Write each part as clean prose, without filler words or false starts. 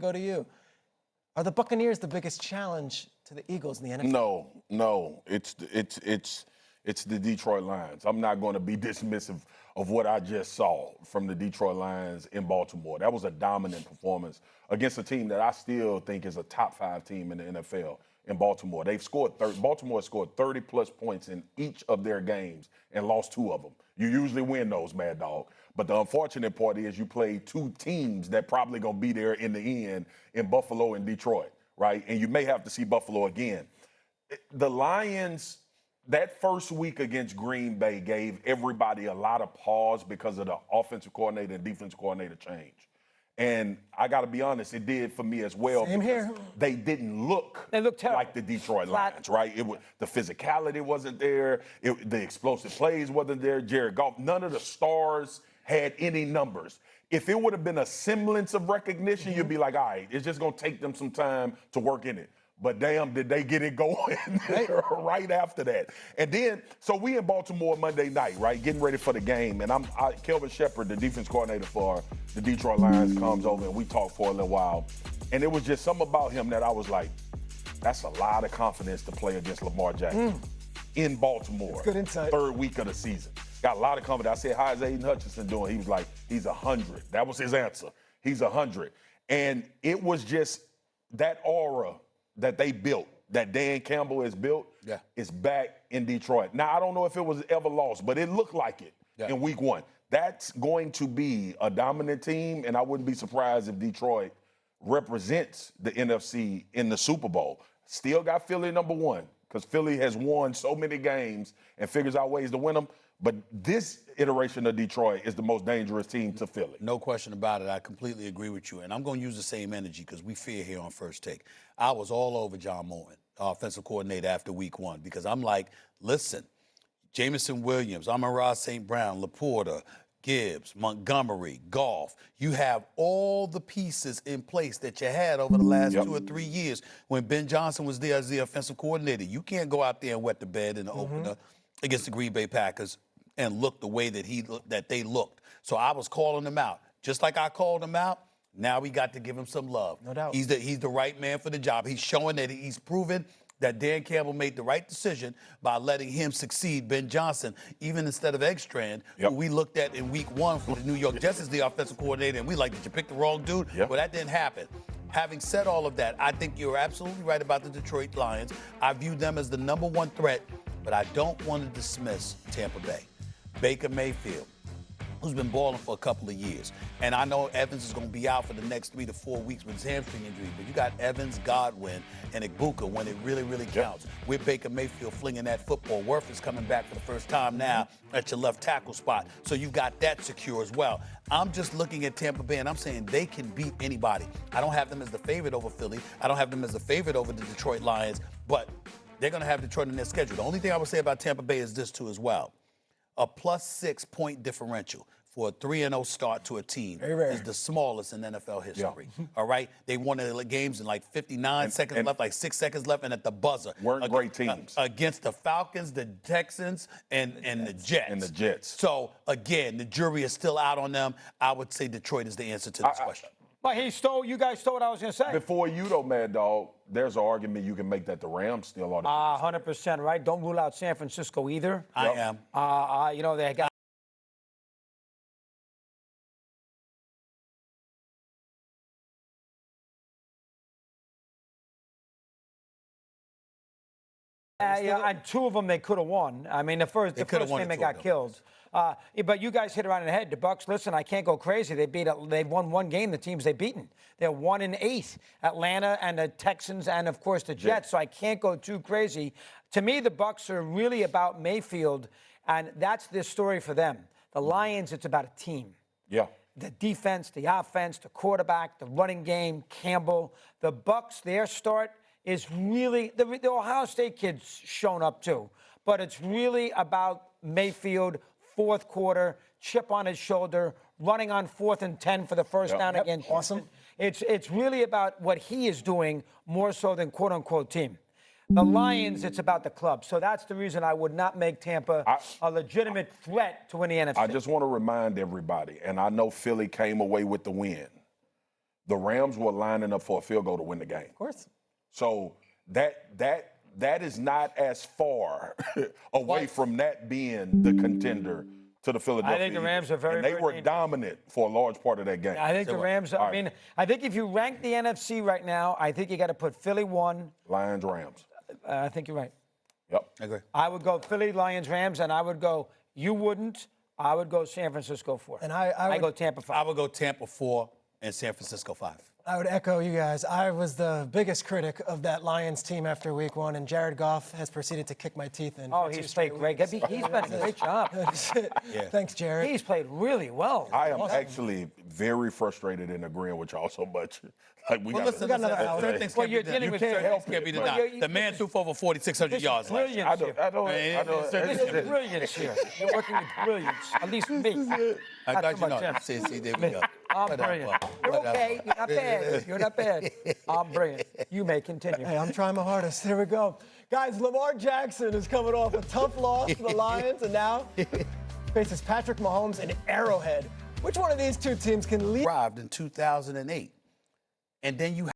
go to you. Are the Buccaneers the biggest challenge to the Eagles in the NFL? No. It's the Detroit Lions. I'm not going to be dismissive of what I just saw from the Detroit Lions in Baltimore. That was a dominant performance against a team that I still think is a top 5 team in the NFL in Baltimore. Baltimore scored 30-plus points in each of their games and lost 2 of them. You usually win those, Mad Dog. But the unfortunate part is you played 2 teams that probably going to be there in the end in Buffalo and Detroit, right? And you may have to see Buffalo again. The Lions, that first week against Green Bay gave everybody a lot of pause because of the offensive coordinator and defensive coordinator change. And I got to be honest, it did for me as well. Same here. They didn't look like the Detroit Lions, right? The physicality wasn't there. The explosive plays wasn't there. Jared Goff, none of the stars had any numbers. If it would have been a semblance of recognition, you'd be like, all right, it's just going to take them some time to work in it. But damn, did they get it going right after that. And then, so we in Baltimore Monday night, right, getting ready for the game. And Kelvin Shepard, the defense coordinator for the Detroit Lions, comes over and we talk for a little while. And it was just something about him that I was like, that's a lot of confidence to play against Lamar Jackson in Baltimore. That's good insight. 3rd week of the season. Got a lot of confidence. I said, how is Aiden Hutchinson doing? He was like, he's 100. That was his answer. He's 100. And it was just that aura that they built, that Dan Campbell has built, is back in Detroit. Now, I don't know if it was ever lost, but it looked like it in week 1. That's going to be a dominant team, and I wouldn't be surprised if Detroit represents the NFC in the Super Bowl. Still got Philly number 1, because Philly has won so many games and figures out ways to win them. But this iteration of Detroit is the most dangerous team to Philly. No question about it. I completely agree with you. And I'm going to use the same energy because we fear here on First Take. I was all over John Morton, offensive coordinator, after week 1 because I'm like, listen, Jameson Williams, Amon-Ra St. Brown, Laporta, Gibbs, Montgomery, Goff. You have all the pieces in place that you had over the last 2 or 3 years when Ben Johnson was there as the offensive coordinator. You can't go out there and wet the bed in the opener against the Green Bay Packers and look the way that they looked. So I was calling them out. Just like I called them out, now we got to give him some love. No doubt. He's the right man for the job. He's showing that he's proven that Dan Campbell made the right decision by letting him succeed, Ben Johnson, even instead of Eggstrand, who we looked at in week 1 for the New York Jets as the offensive coordinator, and we like, did you pick the wrong dude? Well, that didn't happen. Having said all of that, I think you're absolutely right about the Detroit Lions. I view them as the number 1 threat, but I don't want to dismiss Tampa Bay. Baker Mayfield, who's been balling for a couple of years. And I know Evans is going to be out for the next 3 to 4 weeks with his hamstring injury, but you got Evans, Godwin, and Igbuka when it really, really counts. With Baker Mayfield flinging that football. Wirth is coming back for the first time now at your left tackle spot. So you've got that secure as well. I'm just looking at Tampa Bay, and I'm saying they can beat anybody. I don't have them as the favorite over Philly. I don't have them as the favorite over the Detroit Lions, but they're going to have Detroit in their schedule. The only thing I would say about Tampa Bay is this, too, as well. A +6 point differential for a 3-0 start to a team is the smallest in NFL history. All right? They won the games in like 59 seconds left, like 6 seconds left, and at the buzzer. Weren't great teams. Against the Falcons, the Texans, and the Jets. So, again, the jury is still out on them. I would say Detroit is the answer to this question. But you guys stole what I was going to say. Before you, though, Mad Dog, there's an argument you can make that the Rams still are the 100%, right? Don't rule out San Francisco either. I am. You know, they got and 2 of them they could have won. I mean, the first game they got killed. But you guys hit it right in the head. The Bucs, listen, I can't go crazy. They've won 1 game, the teams they've beaten. They're 1-8. Atlanta and the Texans and, of course, the Jets. So I can't go too crazy. To me, the Bucs are really about Mayfield, and that's the story for them. The Lions, it's about a team. The defense, the offense, the quarterback, the running game, Campbell. The Bucs, their start is really the Ohio State kid's shown up too, but it's really about Mayfield, 4th quarter, chip on his shoulder, running on 4th and 10 for the first down against Houston. It's really about what he is doing more so than quote unquote team. The Lions, it's about the club. So that's the reason I would not make Tampa a legitimate threat to win the NFC. I just want to remind everybody, and I know Philly came away with the win, the Rams were lining up for a field goal to win the game. Of course. So that is not as far away from that being the contender to the Philadelphia I think the Rams are very, and they very were dangerous. dominant for a large part of that game. I think the Rams, I mean, I think if you rank the NFC right now, I think you got to put Philly 1. Lions, Rams. I think you're right. Yep. I agree. I would go Philly, Lions, Rams, and I would go, you wouldn't, I would go San Francisco 4. And I go Tampa 5. I would go Tampa 4 and San Francisco 5. I would echo you guys. I was the biggest critic of that Lions team after week 1, and Jared Goff has proceeded to kick my teeth in. Oh, he's played great. He's done a great job. Thanks, Jared. He's played really well. I am actually very frustrated and agreeing with y'all so much. Like we got another hour. Certain things Well, can't you're be done. dealing with Certain help. things can't be Well, denied. The man threw for over 4,600 yards last year. Brilliance I here. don't. This is brilliance here. You're working with brilliance. At least me. I Not got so you much know. him. See, there we go. I'm What up, brilliant. Bob? You're What up, okay. Bob? You're not bad. You're not bad. I'm brilliant. You may continue. Hey, I'm trying my hardest. Here we go. Guys, Lamar Jackson is coming off a tough loss to the Lions, and now faces Patrick Mahomes in Arrowhead. Which one of these two teams can lead? Arrived in 2008, and then you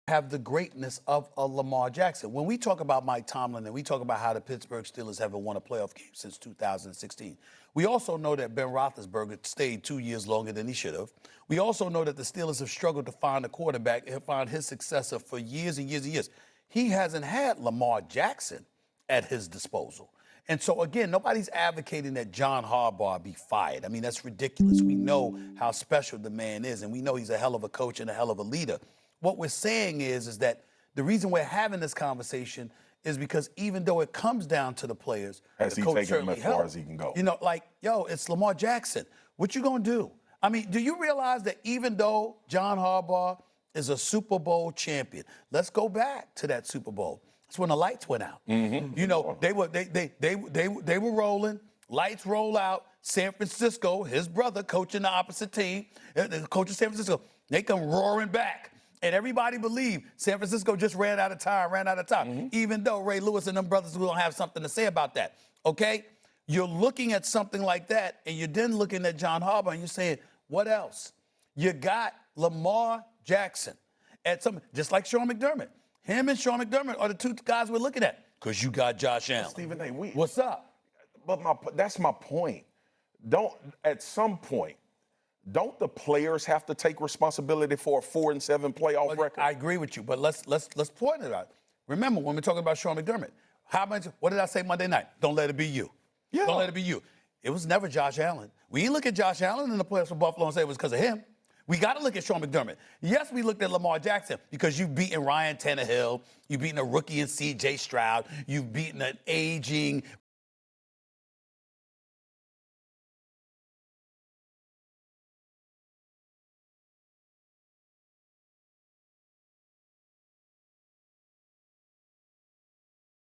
have the greatness of a Lamar Jackson. When we talk about Mike Tomlin and we talk about how the Pittsburgh Steelers haven't won a playoff game since 2016, we also know that Ben Roethlisberger stayed 2 years longer than he should have. We also know that the Steelers have struggled to find a quarterback and find his successor for years and years and years. He hasn't had Lamar Jackson at his disposal. And so, again, nobody's advocating that John Harbaugh be fired. I mean, that's ridiculous. We know how special the man is, and we know he's a hell of a coach and a hell of a leader. What we're saying is that the reason we're having this conversation is because even though it comes down to the players, Has the he coach taken them certainly as far helped. as he can go? You know, like, yo, it's Lamar Jackson. What you gonna do? I mean, do you realize that even though John Harbaugh is a Super Bowl champion, let's go back to that Super Bowl. That's when the lights went out. Mm-hmm. You know, they were rolling. Lights roll out. San Francisco, his brother, coaching the opposite team, the coach of San Francisco, they come roaring back. And everybody believed San Francisco just ran out of time, even though Ray Lewis and them brothers will have something to say about that, okay? You're looking at something like that, and you're then looking at John Harbaugh, and you're saying, what else? You got Lamar Jackson, at some, just like Sean McDermott. Him and Sean McDermott are the two guys we're looking at, because you got Josh Allen. Stephen A. What's up? But that's my point. At some point, don't the players have to take responsibility for a 4-7 playoff record? I agree with you, but let's point it out. Remember, when we're talking about Sean McDermott, what did I say Monday night? Don't let it be you. Yeah. Don't let it be you. It was never Josh Allen. We didn't look at Josh Allen in the playoffs for Buffalo and say it was because of him. We got to look at Sean McDermott. Yes, we looked at Lamar Jackson because you've beaten Ryan Tannehill, you've beaten a rookie in C.J. Stroud, you've beaten an aging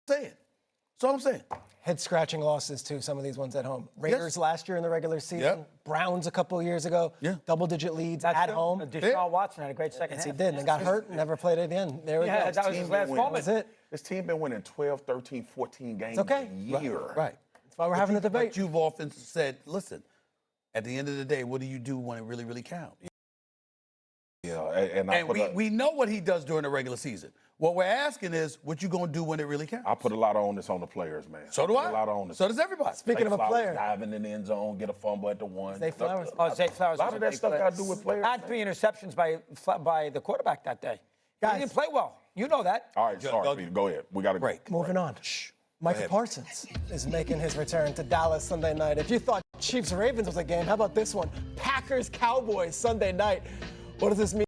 saying. That's all I'm saying. Head-scratching losses, too, some of these ones at home. Raiders last year in the regular season. Yep. Browns a couple years ago. Yeah. Double-digit leads That's at true. home. Deshaun Watson had a great second Yes, half. he did, and got hurt, never played at the end. There we go. Yeah, that was his last moment. That's it. This team been winning 12, 13, 14 games okay. a year. Right. That's why we're having a debate. But you've often said, listen, at the end of the day, what do you do when it really, really counts? Yeah, and we know what he does during the regular season. What we're asking is, what you gonna do when it really counts? I put a lot of onus on the players, man. So do I. A lot of onus. So does everybody. Speaking of a Flowers player. diving in the end zone, get a fumble at the one. Zay Flowers. Oh, Zay Flowers. A lot of that stuff got to do with players. Had 3 interceptions by the quarterback that day. Guys. He didn't play well. You know that. All right, sorry, Peter. Go ahead. We got to Break. Moving on. Micah Parsons is making his return to Dallas Sunday night. If you thought Chiefs-Ravens was a game, how about this one? Packers-Cowboys Sunday night. What does this mean?